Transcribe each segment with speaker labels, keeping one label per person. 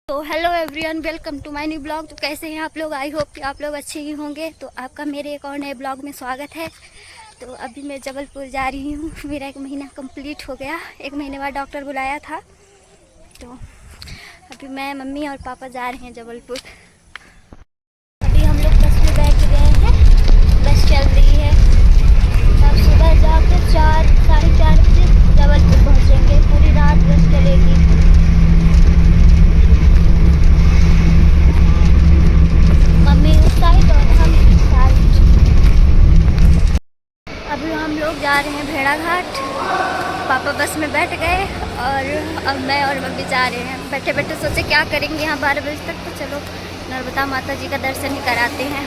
Speaker 1: तो hello everyone, welcome to my new blog. तो कैसे हैं आप लोग? आई होप कि आप लोग अच्छे ही होंगे। तो आपका मेरे एक और नए ब्लॉग में स्वागत है। तो अभी मैं जबलपुर जा रही हूँ। मेरा 1 महीना कंप्लीट हो गया। 1 महीने बाद डॉक्टर बुलाया था। तो अभी मैं, मम्मी और पापा जा रहे हैं जबलपुर। अभी हम लोग बस में बैठ गए हैं। बस चल रही है। तब सुबह जाकर 4 साढ़े 4 बजे जबलपुर पहुँचेंगे। पूरी रात बस चलेगी। मम्मी उस साइड और हम इस साइड। अभी हम लोग जा रहे हैं भेड़ा घाट। पापा बस में बैठ गए और अब मैं और मम्मी जा रहे हैं। बैठे बैठे सोचे क्या करेंगे यहाँ 12 बजे तक। तो चलो नर्मदा माता जी का दर्शन ही कराते हैं।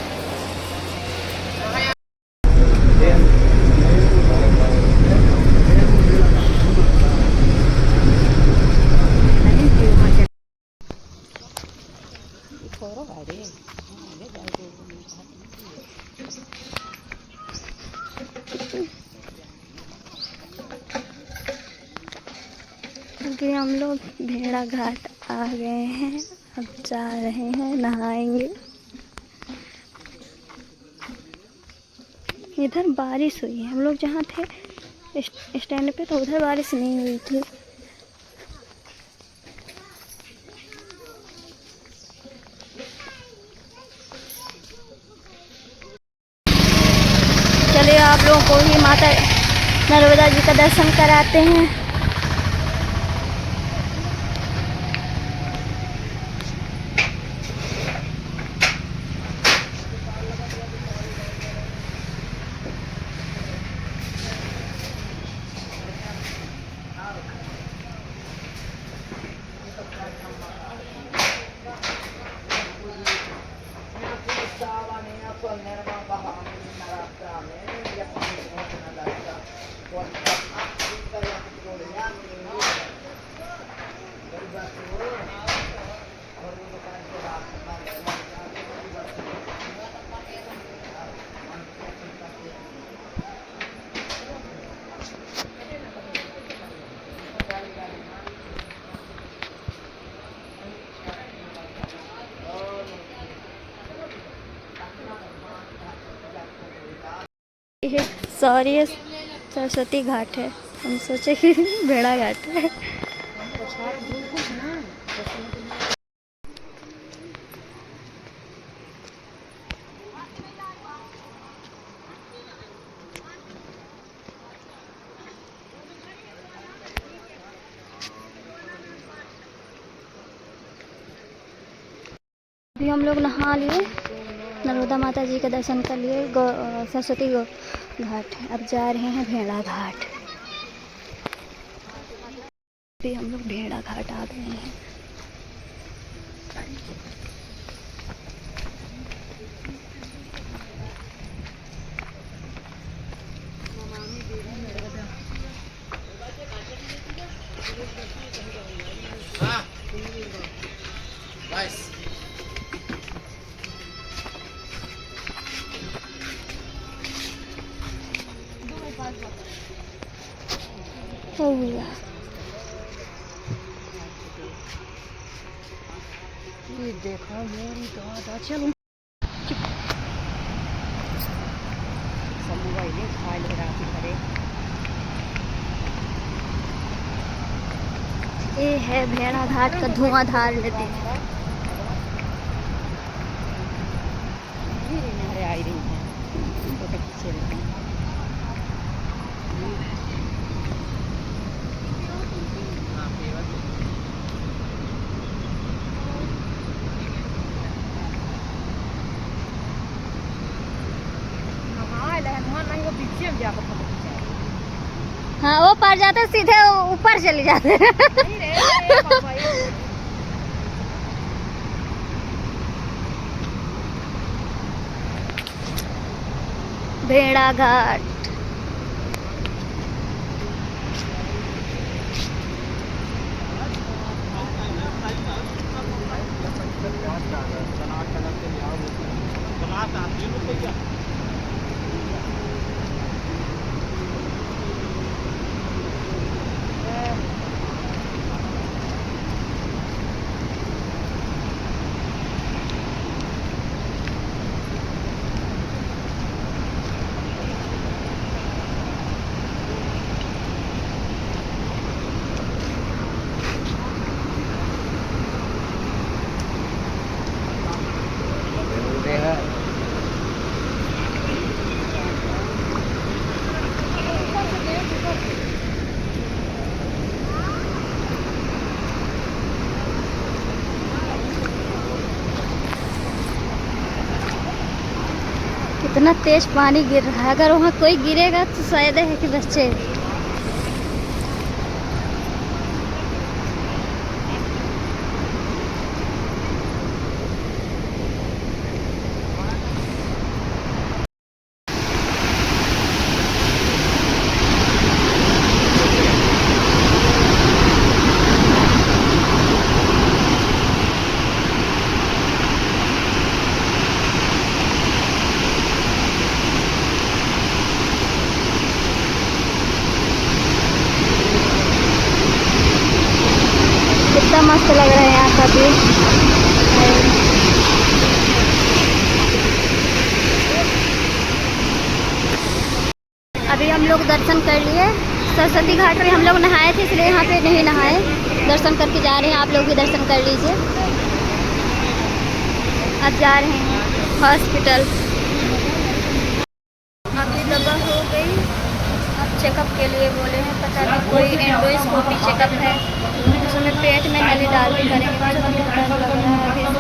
Speaker 1: अभी हम लोग भेड़ा घाट आ गए हैं। अब जा रहे हैं, नहाएंगे। इधर बारिश हुई है। हम लोग जहाँ थे स्टैंड पे, तो उधर बारिश नहीं हुई थी। चलिए आप लोगों को ही माता नर्मदा जी का दर्शन कराते हैं। ये सॉरी, सरस्वती घाट है। हम सोचे कि भेड़ा घाट है। अभी हम लोग नहा लिए, नर्मदा माता जी का दर्शन कर लिए। सरस्वती घाट। अब जा रहे हैं भेड़ा घाट। अभी हम लोग भेड़ा घाट आ गए हैं। हो गया।
Speaker 2: ये देखो मेरी दादा, चलो समूह इन्हें खा ले रात करे।
Speaker 1: ये है भेड़ा घाट का धुआंधार नदी।
Speaker 2: आई रही है फोटो खींचे रहे हैं।
Speaker 1: हाँ, वो पार जाते सीधे ऊपर चले जाते हैं। भेड़ा घाट। कितना तेज पानी गिर रहा है। अगर वहाँ कोई गिरेगा तो शायद है कि बच्चे। कितना मस्त लग रहा है यहाँ का व्यू। अभी हम लोग दर्शन कर लिए। सरस्वती घाट में हम लोग नहाए थे, इसलिए यहाँ पे नहीं नहाए। दर्शन करके जा रहे हैं, आप लोग भी दर्शन कर लीजिए। अब जा रहे हैं हॉस्पिटल। अभी दवा हो गई, अब चेकअप के लिए बोले हैं। पता नहीं कोई एंडोस्कोपी चेकअप है, उसमें पेट में नली डाल के करेंगे। मुझे तो डर लग रहा है अभी से,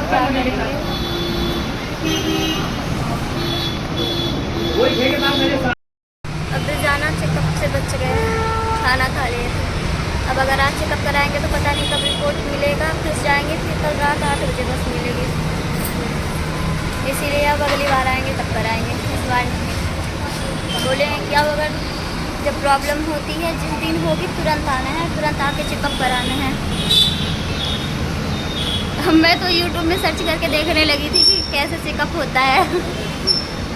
Speaker 1: क्या करेंगे। अब जाना चेकअप से बच गए, खाना खा लिए थे। अब अगर आज चेकअप कराएंगे तो पता नहीं कब रिपोर्ट मिलेगा, फिर जाएंगे। फिर कल रात 8 बजे बस मिलेगी, इसीलिए अब अगली बार आएंगे तब कराएंगे, इस बार नहीं। बोले हैं कि अब अगर जब प्रॉब्लम होती है जिस दिन होगी तुरंत आना है, तुरंत आके चेकअप कराना है। मैं तो यूट्यूब में सर्च करके देखने लगी थी कि कैसे चेकअप होता है।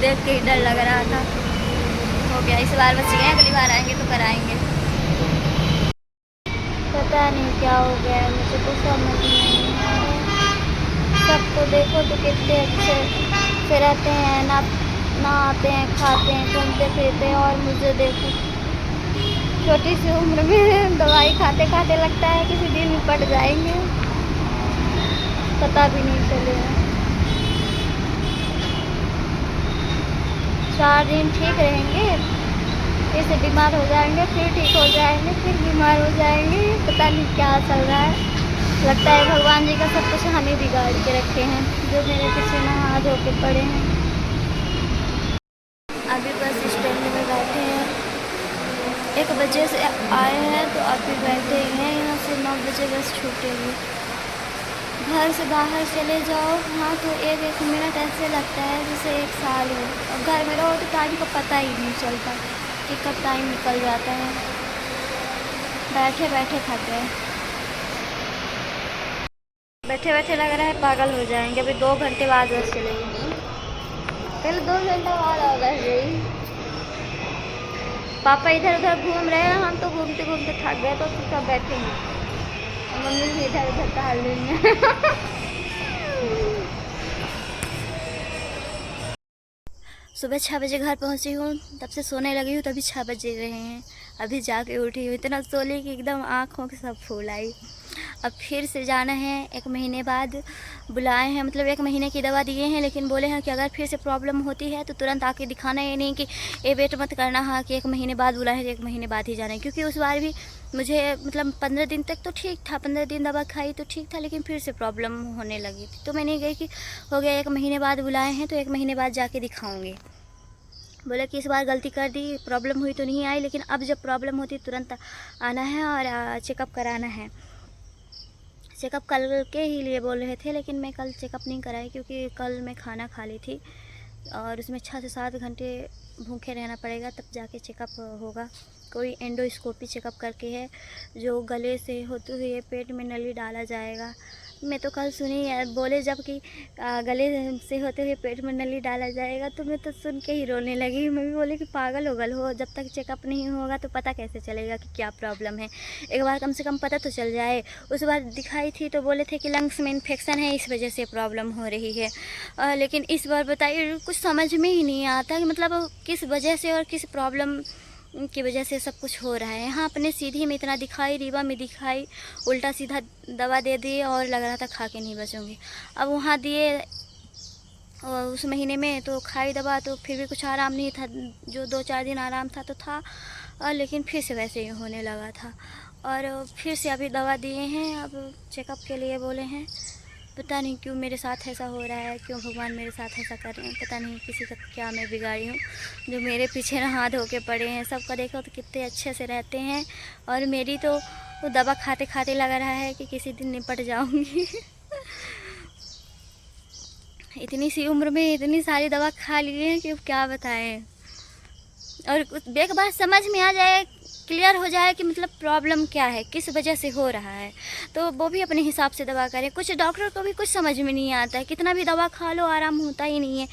Speaker 1: देख के ही डर लग रहा था। हो गया, इस बार बच गए, अगली बार आएंगे तो कराएंगे। पता नहीं क्या हो गया है, मुझे तो समझ नहीं आ रहा। सबको देखो तो कितने अच्छे से रहते हैं, ना आते हैं, खाते हैं, घूमते फिरते हैं, और मुझे देखो छोटी सी उम्र में दवाई खाते खाते लगता है किसी दिन निपट जाएंगे, पता भी नहीं चलेगा। 4 दिन ठीक रहेंगे, फिर से बीमार हो जाएंगे, फिर ठीक हो जाएंगे, फिर बीमार हो जाएंगे। पता नहीं क्या चल रहा है। लगता है भगवान जी का सब कुछ हमें बिगाड़ के रखे हैं, जो मेरे पीछे ना हाथ होके पड़े हैं। अभी बस स्टैंड में बैठे हैं, 1 बजे से आए हैं तो अभी बैठे हैं। यहाँ से 9 बजे बस छूटेगी। घर से बाहर चले जाओ हाँ तो 1 मिनट ऐसे लगता है जैसे 1 साल हो। और घर में रहो तो टाइम का पता ही नहीं चलता कि कब टाइम निकल जाता है। बैठे बैठे थक गए, बैठे बैठे लग रहा है पागल हो जाएंगे। अभी 2 घंटे बाद बस चलेगी, पहले 2 घंटा बाद आ बस गई। पापा इधर उधर घूम रहे हैं, हम तो घूमते घूमते थक गए तो सब बैठे हैं। मम्मी भी इधर उधर टहल रही हैं। सुबह 6 बजे घर पहुंची हूँ, तब से सोने लगी हूँ, तभी 6 बजे रहे हैं। अभी जाके उठी हूँ, इतना सो ली कि एकदम आँखों के सब फूल आई। अब फिर से जाना है, 1 महीने बाद बुलाए हैं, मतलब 1 महीने की दवा दिए हैं, लेकिन बोले हैं कि अगर फिर से प्रॉब्लम होती है तो तुरंत आके दिखाना। ये नहीं कि ये वेट मत करना हाँ कि 1 महीने बाद बुलाए तो 1 महीने बाद ही जाना है। क्योंकि उस बार भी मुझे मतलब 15 दिन तक तो ठीक था, 15 दिन दवा खाई तो ठीक था, लेकिन फिर से प्रॉब्लम होने लगी थी। तो मैं नहीं गई कि हो गया 1 महीने बाद बुलाए हैं तो 1 महीने बाद जाके दिखाऊँगी। बोले कि इस बार गलती कर दी, प्रॉब्लम हुई तो नहीं आई, लेकिन अब जब प्रॉब्लम होती तुरंत आना है और चेकअप कराना है। चेकअप कल के ही लिए बोल रहे थे, लेकिन मैं कल चेकअप नहीं कराई क्योंकि कल मैं खाना खा ली थी और उसमें 6 से 7 घंटे भूखे रहना पड़ेगा, तब जाके चेकअप होगा। कोई एंडोस्कोपी चेकअप करके है, जो गले से होते हुए पेट में नली डाला जाएगा। मैं तो कल सुनी बोले जब कि गले से होते हुए पेट में नली डाला जाएगा, तो मैं तो सुन के ही रोने लगी। मैं भी बोली कि पागल होगल हो, जब तक चेकअप नहीं होगा तो पता कैसे चलेगा कि क्या प्रॉब्लम है। एक बार कम से कम पता तो चल जाए। उस बार दिखाई थी तो बोले थे कि लंग्स में इन्फेक्शन है, इस वजह से प्रॉब्लम हो रही है। लेकिन इस बार बताइए, कुछ समझ में ही नहीं आता कि मतलब किस वजह से और किस प्रॉब्लम की वजह से सब कुछ हो रहा है। यहाँ अपने सीधी में इतना दिखाई, रीवा में दिखाई, उल्टा सीधा दवा दे दिए और लग रहा था खा के नहीं बचूँगी। अब वहाँ दिए और उस महीने में तो खाई दवा तो फिर भी कुछ आराम नहीं था, जो 2-4 दिन आराम था तो था, और लेकिन फिर से वैसे ही होने लगा था। और फिर से अभी दवा दिए हैं, अब चेकअप के लिए बोले हैं पता नहीं क्यों मेरे साथ ऐसा हो रहा है, क्यों भगवान मेरे साथ ऐसा कर रहे हैं, पता नहीं किसी का क्या मैं बिगाड़ी हूँ जो मेरे पीछे ना हाथ होके पड़े हैं। सबका देखो तो कितने अच्छे से रहते हैं और मेरी तो वो दवा खाते खाते लग रहा है कि किसी दिन निपट जाऊँगी। इतनी सी उम्र में इतनी सारी दवा खा लिए हैं कि क्या बताएं। और एक बार समझ में आ जाए, क्लियर हो जाए कि मतलब प्रॉब्लम क्या है, किस वजह से हो रहा है, तो वो भी अपने हिसाब से दवा करें। कुछ डॉक्टर को भी कुछ समझ में नहीं आता है, कितना भी दवा खा लो आराम होता ही नहीं है।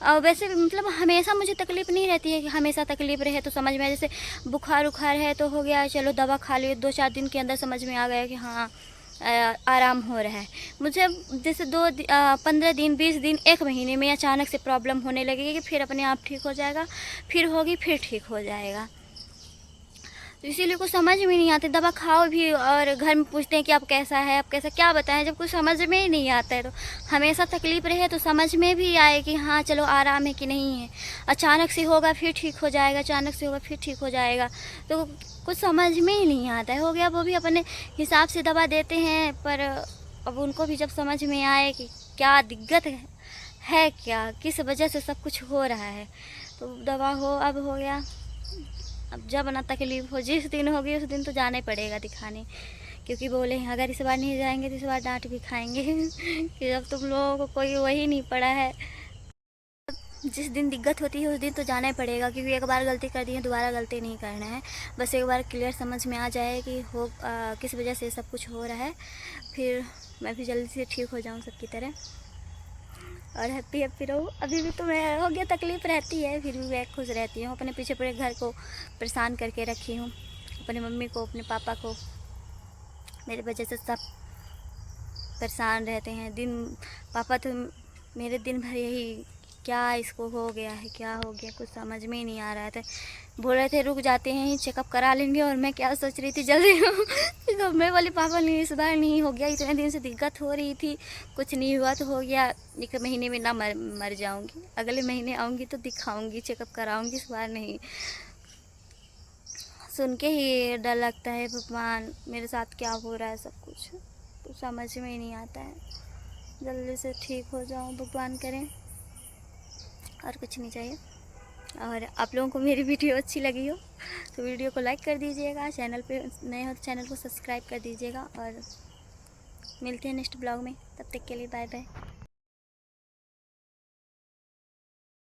Speaker 1: और वैसे भी मतलब हमेशा मुझे तकलीफ़ नहीं रहती है कि हमेशा तकलीफ़ रहे तो समझ में आए। जैसे बुखार उखार है तो हो गया, चलो दवा खा लियो, 2-4 दिन के अंदर समझ में आ गया कि हाँ आराम हो रहा है। मुझे जैसे 15 दिन, 20 दिन, 1 महीने में अचानक से प्रॉब्लम होने लगेगी, फिर अपने आप ठीक हो जाएगा, फिर होगी, फिर ठीक हो जाएगा। तो इसीलिए कुछ समझ में नहीं आते, दवा खाओ भी और घर में पूछते हैं कि आप कैसा है, आप कैसा, क्या बताएं जब कुछ समझ में ही नहीं आता है। तो हमेशा तकलीफ़ रहे तो समझ में भी आए कि हाँ चलो आराम है कि नहीं है। अचानक से होगा फिर ठीक हो जाएगा, अचानक से होगा फिर ठीक हो जाएगा, तो कुछ समझ में ही नहीं आता है। हो गया, वो भी अपने हिसाब से दवा देते हैं, पर अब उनको भी जब समझ में आए कि क्या दिक्कत है क्या, किस वजह से सब कुछ हो रहा है, तो दवा हो अब हो गया। अब जब ना तकलीफ़ हो, जिस दिन होगी उस दिन तो जाना ही पड़ेगा दिखाने, क्योंकि बोले हैं अगर इस बार नहीं जाएंगे तो इस बार डांट भी खाएंगे कि जब तुम लोगों को कोई वही नहीं पड़ा है। जिस दिन दिक्कत होती है उस दिन तो जाना ही पड़ेगा, क्योंकि एक बार गलती कर दी है, दोबारा गलती नहीं करना है। बस एक बार क्लियर समझ में आ जाए कि किस वजह से सब कुछ हो रहा है, फिर मैं भी जल्दी से ठीक हो जाऊँ सबकी तरह और हैप्पी हैप्पी रहूँ। अभी भी तो मैं हो गया, तकलीफ़ रहती है, फिर भी मैं खुश रहती हूँ। अपने पीछे पूरे घर को परेशान करके रखी हूँ, अपनी मम्मी को, अपने पापा को, मेरे वजह से सब परेशान रहते हैं। पापा तो मेरे दिन भर यही, क्या इसको हो गया है, क्या हो गया, कुछ समझ में ही नहीं आ रहा था। बोल रहे थे रुक जाते हैं, चेकअप करा लेंगे, और मैं क्या सोच रही थी जल्दी तो मैं बोली पापा नहीं, इस बार नहीं हो गया, इतने दिन से दिक्कत हो रही थी, कुछ नहीं हुआ तो हो गया, 1 महीने में ना मर जाऊंगी, अगले महीने आऊँगी तो दिखाऊंगी, चेकअप कराऊंगी, इस बार नहीं। सुन के ही डर लगता है, भगवान मेरे साथ क्या हो रहा है, सब कुछ तो समझ में ही नहीं आता है। जल्दी से ठीक हो जाऊँ, भगवान करें, और कुछ नहीं चाहिए। और आप लोगों को मेरी वीडियो अच्छी लगी हो तो वीडियो को लाइक कर दीजिएगा, चैनल पे नए हो तो चैनल को सब्सक्राइब कर दीजिएगा, और मिलते हैं नेक्स्ट ब्लॉग में। तब तक के लिए बाय बाय।